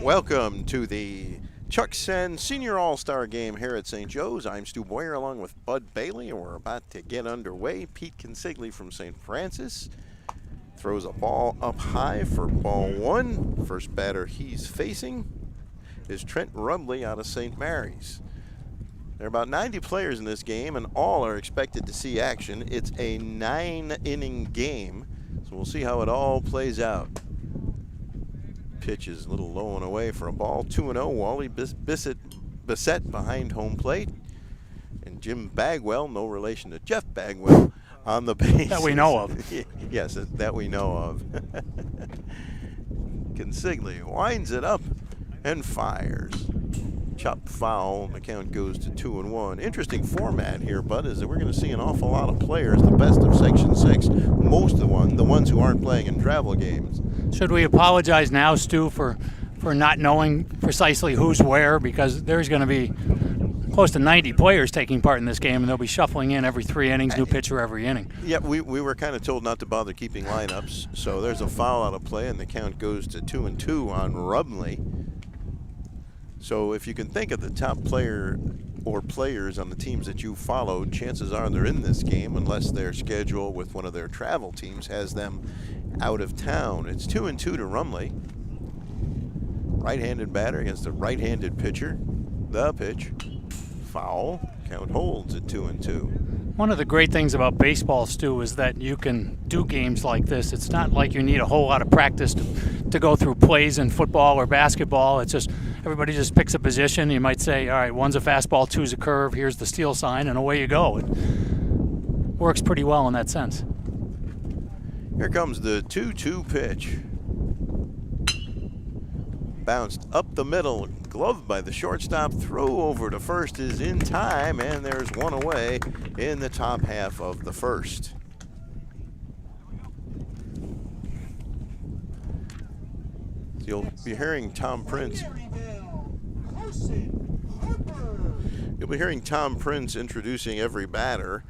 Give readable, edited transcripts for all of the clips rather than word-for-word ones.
Welcome to the Chuck Senn Senior All-Star Game here at St. Joe's. I'm Stu Boyer along with Bud Bailey, and we're about to get underway. Pete Consigli from St. Francis throws a ball up high for ball one. First batter he's facing is Trent Rumley out of St. Mary's. There are about 90 players in this game, and all are expected to see action. It's a 9-inning game, so we'll see how it all plays out. Pitch is a little low and away for a ball. 2-0, Wally Bissett behind home plate. And Jim Bagwell, no relation to Jeff Bagwell, on the base. That we know of. Yes, that we know of. Consigli winds it up and fires. Chop foul. The count goes to 2-1. Interesting format here, Bud, is that we're going to see an awful lot of players, the best of Section 6, most of the ones who aren't playing in travel games. Should we apologize now, Stu, for not knowing precisely who's where? Because there's going to be close to 90 players taking part in this game, and they'll be shuffling in every 3 innings, new pitcher every inning. Yeah, we were kind of told not to bother keeping lineups, so there's a foul out of play, and the count goes to 2-2 on Rumley. So if you can think of the top player or players on the teams that you followed, chances are they're in this game unless their schedule with one of their travel teams has them out of town. It's 2-2 to Rumley. Right-handed batter against a right-handed pitcher. The pitch. Foul. Count holds at 2-2. One of the great things about baseball, Stu, is that you can do games like this. It's not like you need a whole lot of practice to go through plays in football or basketball. It's just everybody just picks a position. You might say, all right, one's a fastball, two's a curve, here's the steal sign, and away you go. It works pretty well in that sense. Here comes the 2-2 pitch. Bounced up the middle, gloved by the shortstop. Throw over to first is in time, and there's one away in the top half of the first. So you'll be hearing Tom Prince. You'll be hearing Tom Prince introducing every batter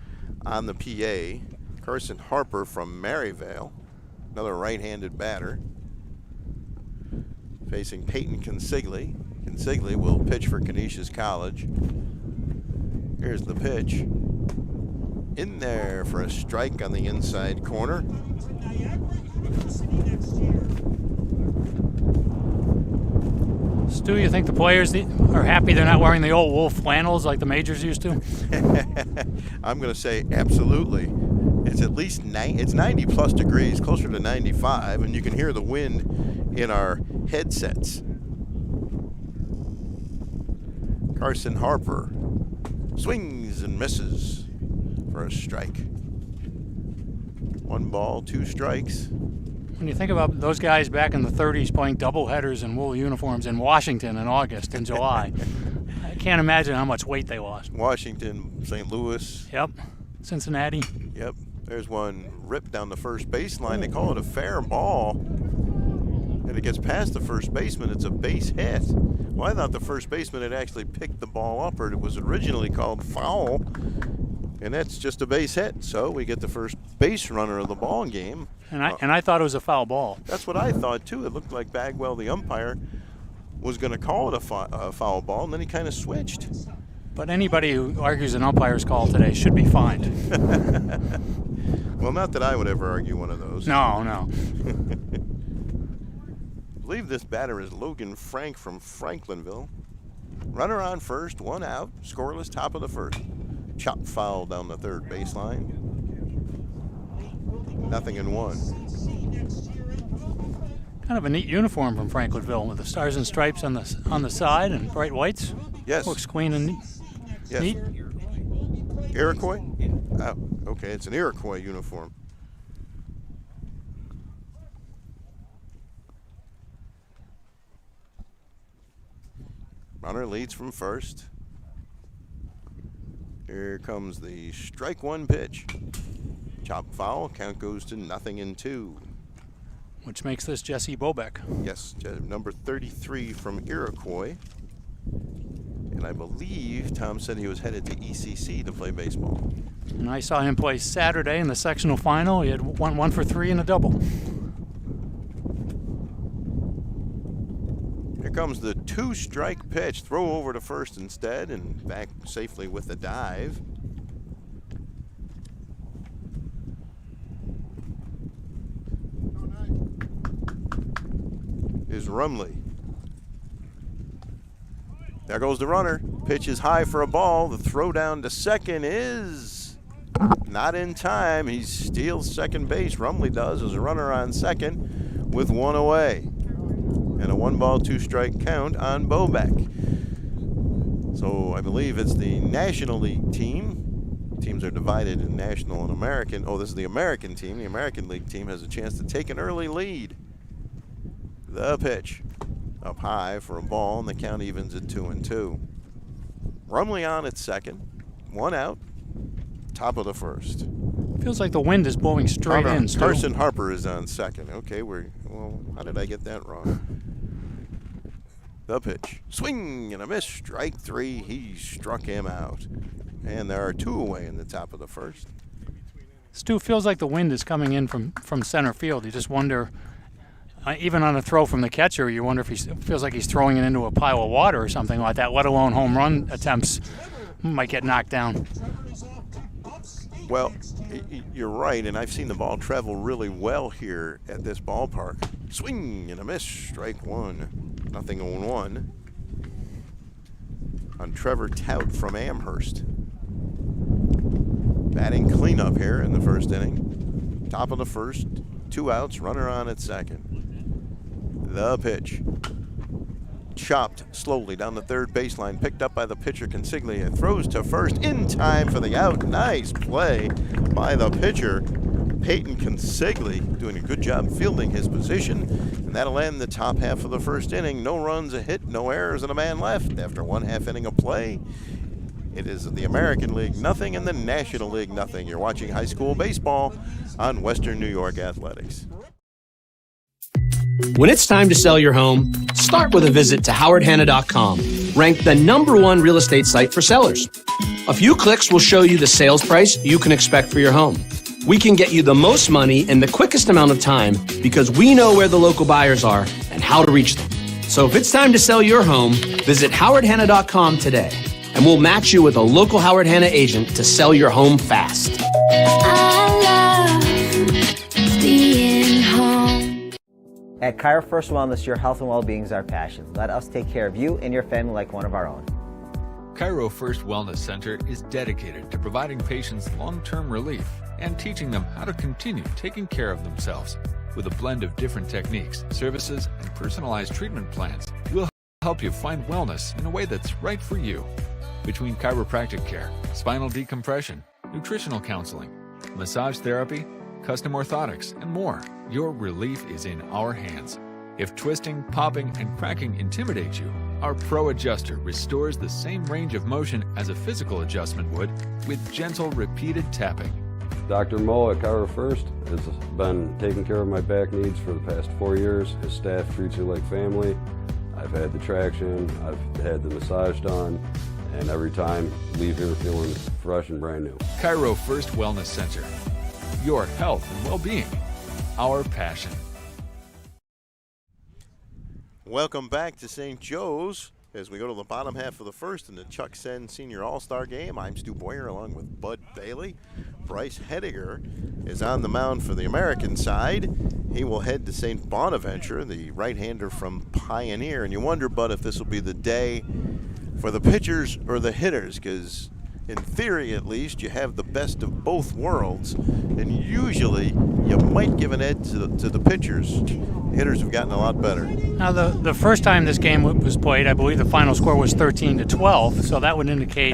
on the PA. Carson Harper from Maryvale, another right-handed batter, facing Peyton Consigli. Consigli will pitch for Canisius College. Here's the pitch. In there for a strike on the inside corner. Stu, you think the players are happy they're not wearing the old wool flannels like the majors used to? I'm going to say absolutely. It's at least 90 plus degrees, closer to 95, and you can hear the wind in our headsets. Carson Harper swings and misses for a strike. 1 ball, 2 strikes. When you think about those guys back in the 30s playing doubleheaders in wool uniforms in Washington in August and July, I can't imagine how much weight they lost. Washington, St. Louis. Yep. Cincinnati. Yep. There's one ripped down the first baseline. They call it a fair ball. And it gets past the first baseman. It's a base hit. Well, I thought the first baseman had actually picked the ball up, or it was originally called foul. And that's just a base hit. So we get the first base runner of the ball game. And I thought it was a foul ball. That's what I thought, too. It looked like Bagwell, the umpire, was going to call it a foul ball, and then he kind of switched. But anybody who argues an umpire's call today should be fined. Well, not that I would ever argue one of those. No, no. I believe this batter is Logan Frank from Franklinville. Runner on first, 1 out, scoreless, top of the first. Chop foul down the third baseline. 0-1. Kind of a neat uniform from Franklinville with the stars and stripes on the side and bright whites. Yes. Looks clean and neat. Yes. Neat. Iroquois? Oh, okay, it's an Iroquois uniform. Runner leads from first. Here comes the strike 1 pitch. Chop foul, count goes to 0-2. Which makes this Jesse Bobeck. Yes, number 33 from Iroquois. And I believe Tom said he was headed to ECC to play baseball. And I saw him play Saturday in the sectional final. He had one for 3 and a double. comes the 2-strike pitch. Throw over to first instead and back safely with the dive. Is Rumley. There goes the runner. Pitch is high for a ball. The throw down to second is not in time. He steals second base. Rumley does as a runner on second with one away. And a 1-ball, 2-strike count on Bobeck. So I believe it's the National League team. Teams are divided in National and American. Oh, this is the American team. The American League team has a chance to take an early lead. The pitch up high for a ball, and the count evens at 2-2. Rumley on at second. 1 out. Top of the first. Feels like the wind is blowing straight in. Carson Harper is on second. Okay, well, how did I get that wrong? The pitch. Swing and a miss. Strike 3. He struck him out. And there are 2 away in the top of the first. Stu, feels like the wind is coming in from center field. You just wonder, even on a throw from the catcher, you wonder if he feels like he's throwing it into a pile of water or something like that, let alone home run attempts might get knocked down. Well, you're right, and I've seen the ball travel really well here at this ballpark. Swing and a miss. Strike 1. Nothing on 1. On Trevor Tout from Amherst. Batting cleanup here in the first inning. Top of the first. 2 outs. Runner on at second. The pitch. Chopped slowly down the third baseline, picked up by the pitcher Consiglia, throws to first in time for the out. Nice play by the pitcher, Peyton Consiglia, doing a good job fielding his position, and that'll end the top half of the first inning. No runs, a hit, no errors, and a man left after 1/2 inning of play. It is the American League nothing and the National League nothing. You're watching high school baseball on Western New York Athletics. When it's time to sell your home, start with a visit to howardhanna.com, ranked the #1 real estate site for sellers. A few clicks will show you the sales price you can expect for your home. We can get you the most money in the quickest amount of time because we know where the local buyers are and how to reach them. So if it's time to sell your home, visit howardhanna.com today, and we'll match you with a local Howard Hanna agent to sell your home fast. At Chiro First Wellness, your health and well-being is our passion. Let us take care of you and your family like one of our own. Chiro First Wellness Center is dedicated to providing patients long-term relief and teaching them how to continue taking care of themselves. With a blend of different techniques, services, and personalized treatment plans, we'll help you find wellness in a way that's right for you. Between chiropractic care, spinal decompression, nutritional counseling, massage therapy, custom orthotics, and more, your relief is in our hands. If twisting, popping, and cracking intimidate you, our Pro Adjuster restores the same range of motion as a physical adjustment would with gentle, repeated tapping. Dr. Mo at Chiro First has been taking care of my back needs for the past 4 years. His staff treats you like family. I've had the traction, I've had the massage done, and every time leave here feeling fresh and brand new. Chiro First Wellness Center. Your health and well-being, our passion. Welcome back to St. Joe's as we go to the bottom half of the first in the Chuck Senn Senior All-Star Game. I'm Stu Boyer along with Bud Bailey. Bryce Hediger is on the mound for the American side. He will head to St. Bonaventure, the right-hander from Pioneer. And you wonder, Bud, if this will be the day for the pitchers or the hitters, because in theory at least, you have the best of both worlds, and usually you might give an edge to the pitchers. Hitters have gotten a lot better. Now, the first time this game was played, I believe the final score was 13-12, so that would indicate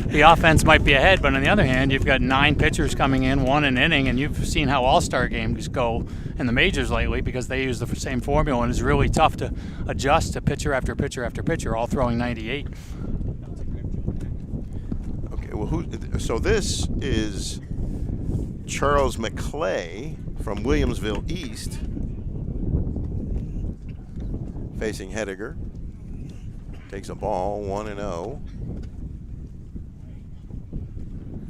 the offense might be ahead. But on the other hand, you've got 9 pitchers coming in, 1 an inning, and you've seen how all-star games go in the majors lately because they use the same formula, and it's really tough to adjust to pitcher after pitcher after pitcher, all throwing 98. Okay, well, so this is Charles McClay from Williamsville East, facing Hediger. Takes a ball, 1-0.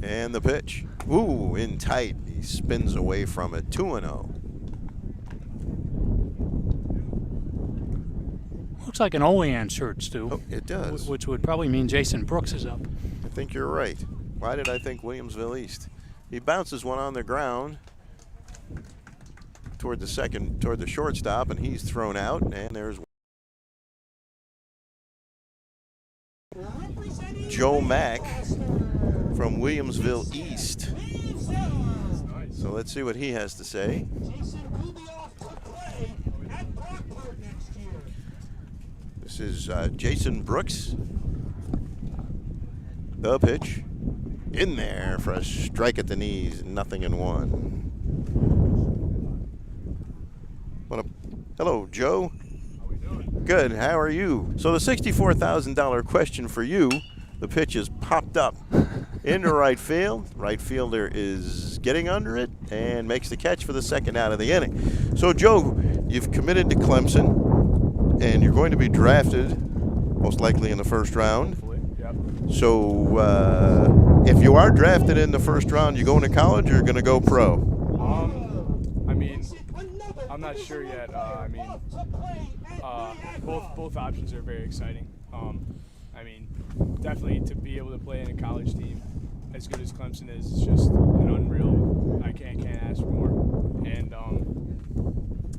And the pitch. Ooh, in tight. He spins away from it, 2-0. looks like an Olean shirt, Stu. Oh, it does. Which would probably mean Jason Brooks is up. I think you're right. Why did I think Williamsville East? He bounces one on the ground toward the shortstop, and he's thrown out, and there's Joe Mack from Williamsville East. So let's see what he has to say. This is Jason Brooks. The pitch. In there for a strike at the knees, 0-1. Hello, Joe. How we doing? Good, how are you? So the $64,000 question for you, the pitch is popped up into right field. Right fielder is getting under it and makes the catch for the second out of the inning. So Joe, you've committed to Clemson and you're going to be drafted most likely in the first round. Hopefully, yep. So if you are drafted in the first round, you going to college or you're going to go pro? I mean, I'm not sure yet. Both options are very exciting. I mean, definitely to be able to play in a college team as good as Clemson is just an unreal. I can't ask for more. And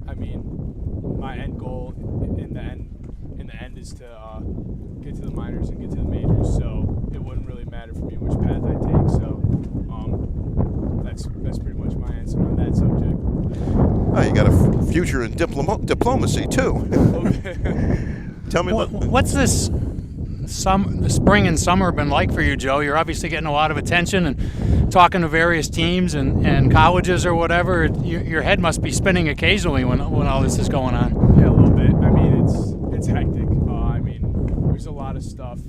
I mean, my end goal in the end is to get to the minors and get to the majors. So it wouldn't really matter for me which path I take. So that's pretty much my answer on that subject. Oh, you got a future in diplomacy too. Tell me, What's this the spring and summer been like for you, Joe? You're obviously getting a lot of attention and talking to various teams and colleges or whatever. Your head must be spinning occasionally when all this is going on. Yeah, a little bit. I mean, it's hectic. I mean, there's a lot of stuff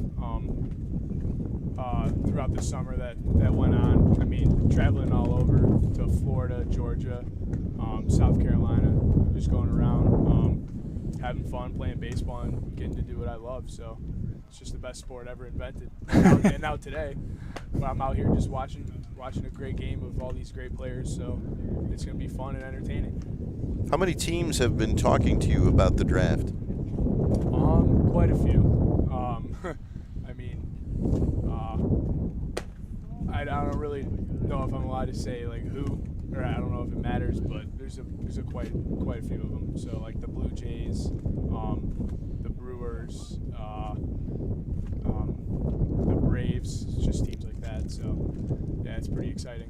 throughout the summer that went on. I mean, traveling all over to Florida, Georgia, South Carolina, just going around, having fun, playing baseball, and getting to do what I love. So it's just the best sport ever invented. And now today, I'm out here just watching a great game of all these great players. So it's going to be fun and entertaining. how many teams have been talking to you about the draft? Quite a few. I mean, I don't really know if I'm allowed to say like who, or I don't know if it matters, but there's quite a few of them. So like the Blue Jays, the Brewers, the Braves, just teams like that. So yeah, it's pretty exciting.